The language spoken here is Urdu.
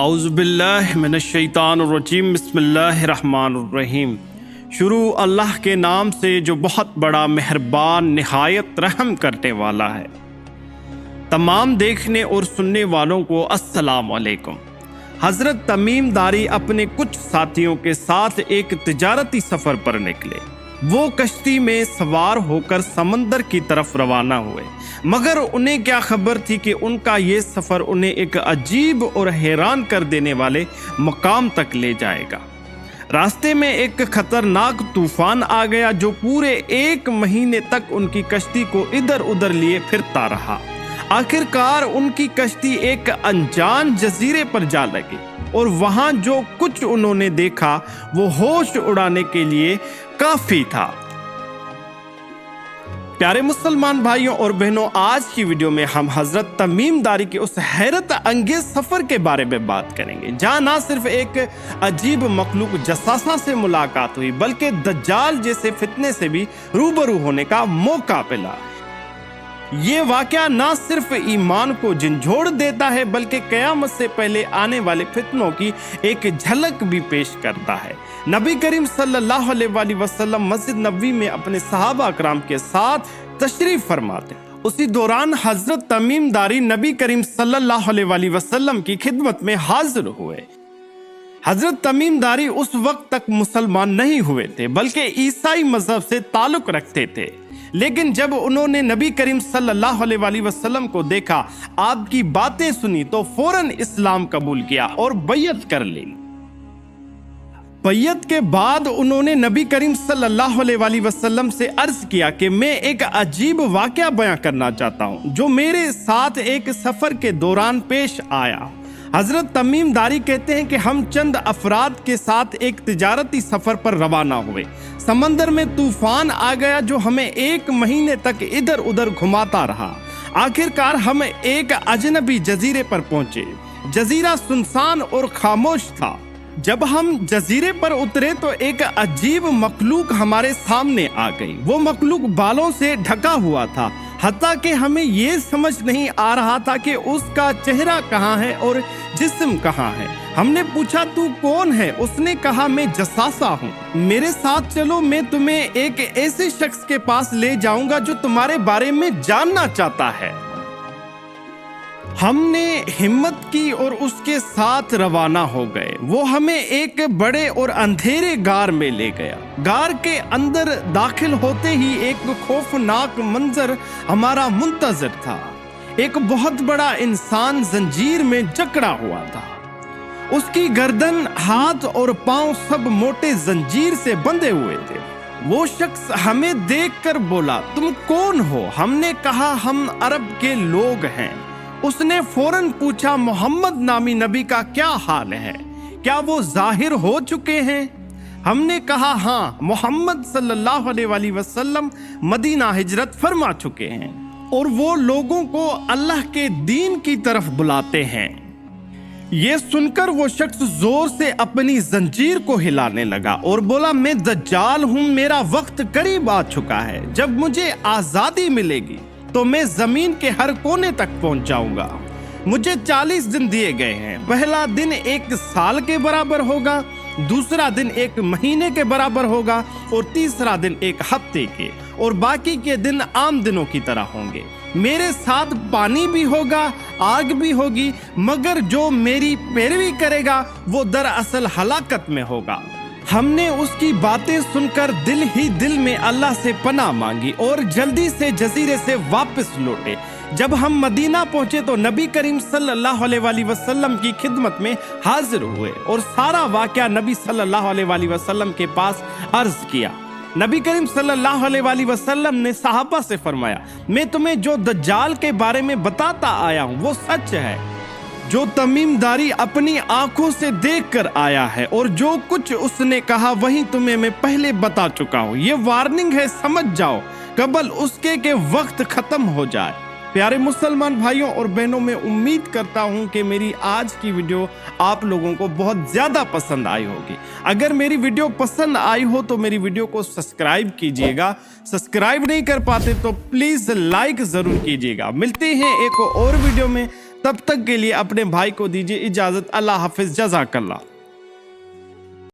اعوذ باللہ من الشیطان الرجیم بسم اللہ الرحمن الرحیم۔ شروع اللہ کے نام سے جو بہت بڑا مہربان نہایت رحم کرنے والا ہے۔ تمام دیکھنے اور سننے والوں کو السلام علیکم۔ حضرت تمیم داری اپنے کچھ ساتھیوں کے ساتھ ایک تجارتی سفر پر نکلے۔ وہ کشتی میں سوار ہو کر سمندر کی طرف روانہ ہوئے، مگر انہیں کیا خبر تھی کہ ان کا یہ سفر انہیں ایک عجیب اور حیران کر دینے والے مقام تک لے جائے گا۔ راستے میں ایک خطرناک طوفان آ گیا جو پورے 1 مہینے تک ان کی کشتی کو ادھر ادھر لیے پھرتا رہا۔ آخر کار ان کی کشتی ایک انجان جزیرے پر جا لگی اور وہاں جو کچھ انہوں نے دیکھا وہ ہوش اڑانے کے لیے کافی تھا۔ پیارے مسلمان بھائیوں اور بہنوں، آج کی ویڈیو میں ہم حضرت تمیم داری کے اس حیرت انگیز سفر کے بارے میں بات کریں گے جہاں نہ صرف ایک عجیب مخلوق جساسہ سے ملاقات ہوئی بلکہ دجال جیسے فتنے سے بھی روبرو ہونے کا موقع ملا۔ یہ واقعہ نہ صرف ایمان کو جھنجھوڑ دیتا ہے بلکہ قیامت سے پہلے آنے والے فتنوں کی ایک جھلک بھی پیش کرتا ہے۔ نبی کریم صلی اللہ علیہ وآلہ وسلم مسجد نبوی میں اپنے صحابہ اکرام کے ساتھ تشریف فرماتے۔ اسی دوران حضرت تمیم داری نبی کریم صلی اللہ علیہ وآلہ وسلم کی خدمت میں حاضر ہوئے۔ حضرت تمیم داری اس وقت تک مسلمان نہیں ہوئے تھے بلکہ عیسائی مذہب سے تعلق رکھتے تھے، لیکن جب انہوں نے نبی کریم صلی اللہ علیہ وآلہ وسلم کو دیکھا، آپ کی باتیں سنی تو فوراً اسلام قبول کیا اور بیعت کر لی۔ بیعت کے بعد انہوں نے نبی کریم صلی اللہ علیہ وآلہ وسلم سے عرض کیا کہ میں ایک عجیب واقعہ بیان کرنا چاہتا ہوں جو میرے ساتھ ایک سفر کے دوران پیش آیا۔ حضرت تمیم داری کہتے ہیں کہ ہم چند افراد کے ساتھ ایک تجارتی سفر پر روانہ ہوئے۔ سمندر میں طوفان آ گیا جو ہمیں 1 مہینے تک ادھر ادھر گھماتا رہا۔ آخر کار ہم ایک اجنبی جزیرے پر پہنچے۔ جزیرہ سنسان اور خاموش تھا۔ جب ہم جزیرے پر اترے تو ایک عجیب مخلوق ہمارے سامنے آ گئی۔ وہ مخلوق بالوں سے ڈھکا ہوا تھا، حتیٰ کہ ہمیں یہ سمجھ نہیں آ رہا تھا کہ اس کا چہرہ کہاں ہے اور جسم کہاں ہے۔ ہم نے پوچھا تو کون ہے؟ اس نے کہا میں جساسہ ہوں، میرے ساتھ چلو، میں تمہیں ایک ایسے شخص کے پاس لے جاؤں گا جو تمہارے بارے میں جاننا چاہتا ہے۔ ہم نے ہمت کی اور اس کے ساتھ روانہ ہو گئے۔ وہ ہمیں ایک بڑے اور اندھیرے غار میں لے گیا۔ غار کے اندر داخل ہوتے ہی ایک خوفناک منظر ہمارا منتظر تھا۔ ایک بہت بڑا انسان زنجیر میں جکڑا ہوا تھا۔ اس کی گردن، ہاتھ اور پاؤں سب موٹے زنجیر سے بندھے ہوئے تھے۔ وہ شخص ہمیں دیکھ کر بولا، تم کون ہو؟ ہم نے کہا ہم عرب کے لوگ ہیں۔ اس نے فوراً پوچھا محمد نامی نبی کا کیا حال ہے؟ کیا وہ ظاہر ہو چکے ہیں؟ ہم نے کہا ہاں، محمد صلی اللہ علیہ وآلہ وسلم مدینہ ہجرت فرما چکے ہیں اور وہ لوگوں کو اللہ کے دین کی طرف بلاتے ہیں۔ یہ سن کر وہ شخص زور سے اپنی زنجیر کو ہلانے لگا اور بولا، میں دجال ہوں، میرا وقت قریب آ چکا ہے۔ جب مجھے آزادی ملے گی تو میں زمین کے ہر کونے تک پہنچ جاؤں گا۔ مجھے 40 دن دیے گئے ہیں۔ پہلا دن 1 سال کے برابر ہوگا، دوسرا دن 1 مہینے کے برابر ہوگا اور تیسرا دن 1 ہفتے کے، اور باقی کے دن عام دنوں کی طرح ہوں گے۔ میرے ساتھ پانی بھی ہوگا، آگ بھی ہوگی، مگر جو میری پیروی کرے گا وہ دراصل ہلاکت میں ہوگا۔ ہم نے اس کی باتیں سن کر دل ہی دل میں اللہ سے پناہ مانگی اور جلدی سے جزیرے سے واپس لوٹے۔ جب ہم مدینہ پہنچے تو نبی کریم صلی اللہ علیہ وآلہ وسلم کی خدمت میں حاضر ہوئے اور سارا واقعہ نبی صلی اللہ علیہ وآلہ وسلم کے پاس عرض کیا۔ نبی کریم صلی اللہ علیہ وآلہ وسلم نے صحابہ سے فرمایا، میں تمہیں جو دجال کے بارے میں بتاتا آیا ہوں وہ سچ ہے۔ جو تمیم داری اپنی آنکھوں سے دیکھ کر آیا ہے اور جو کچھ اس نے کہا وہی تمہیں میں پہلے بتا چکا ہوں۔ یہ وارننگ ہے، سمجھ جاؤ قبل اس کے کہ وقت ختم ہو جائے۔ پیارے مسلمان بھائیوں اور بہنوں، میں امید کرتا ہوں کہ میری آج کی ویڈیو آپ لوگوں کو بہت زیادہ پسند آئی ہوگی۔ اگر میری ویڈیو پسند آئی ہو تو میری ویڈیو کو سبسکرائب کیجئے گا، سبسکرائب نہیں کر پاتے تو پلیز لائک ضرور کیجئے گا۔ ملتے ہیں ایک اور ویڈیو میں، تب تک کے لیے اپنے بھائی کو دیجیے اجازت. اللہ حافظ. جزاک اللہ.